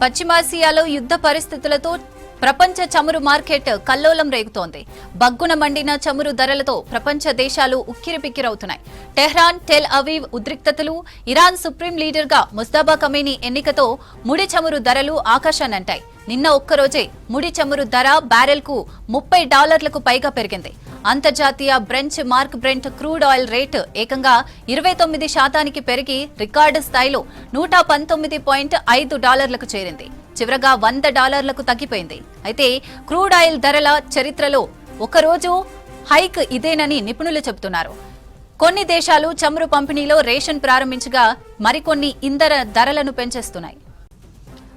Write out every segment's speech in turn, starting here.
పశ్చిమాసియాలో యుద్ధ పరిస్థితులతో ప్రపంచ చమురు మార్కెట్ కల్లోలం రేగుతోంది. బగ్గున మండిన చమురు ధరలతో ప్రపంచ దేశాలు ఉక్కిరిబిక్కిరవుతున్నాయి. టెహ్రాన్, టెల్ అవీవ్ ఉద్రిక్తతలు, ఇరాన్ సుప్రీం లీడర్గా ముస్తాబా ఖమేనీ ఎన్నికతో ముడి చమురు ధరలు ఆకాశాన్నంటాయి. నిన్న ఒక్కరోజే ముడి చమురు ధర బ్యారెల్కు $30కు పైగా పెరిగింది. అంతర్జాతీయ mark Brent crude oil rate ఏకంగా 29% పెరిగి రికార్డు స్థాయిలో $119.5కు చేరింది. చివరగా $100లకు తగ్గిపోయింది. అయితే క్రూడ్ ఆయిల్ ధరల చరిత్రలో ఒకరోజు హైక్ ఇదేనని నిపుణులు చెబుతున్నారు. కొన్ని దేశాలు చమురు పంపిణీలో రేషన్ ప్రారంభించగా మరికొన్ని ఇంధన ధరలను పెంచేస్తున్నాయి.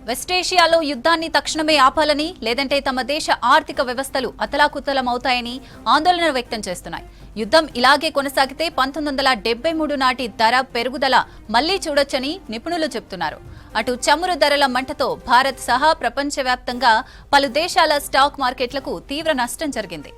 వెస్టేషియాలో యుద్ధాన్ని తక్షణమే ఆపాలని, లేదంటే తమ దేశ ఆర్థిక వ్యవస్థలు అతలాకుతలమవుతాయని ఆందోళన వ్యక్తం చేస్తున్నాయి. యుద్ధం ఇలాగే కొనసాగితే 1973 నాటి ధర పెరుగుదల మళ్లీ చూడొచ్చని నిపుణులు చెబుతున్నారు. అటు చమురు ధరల మంటతో భారత్ సహా ప్రపంచవ్యాప్తంగా పలు దేశాల స్టాక్ మార్కెట్లకు తీవ్ర నష్టం జరిగింది.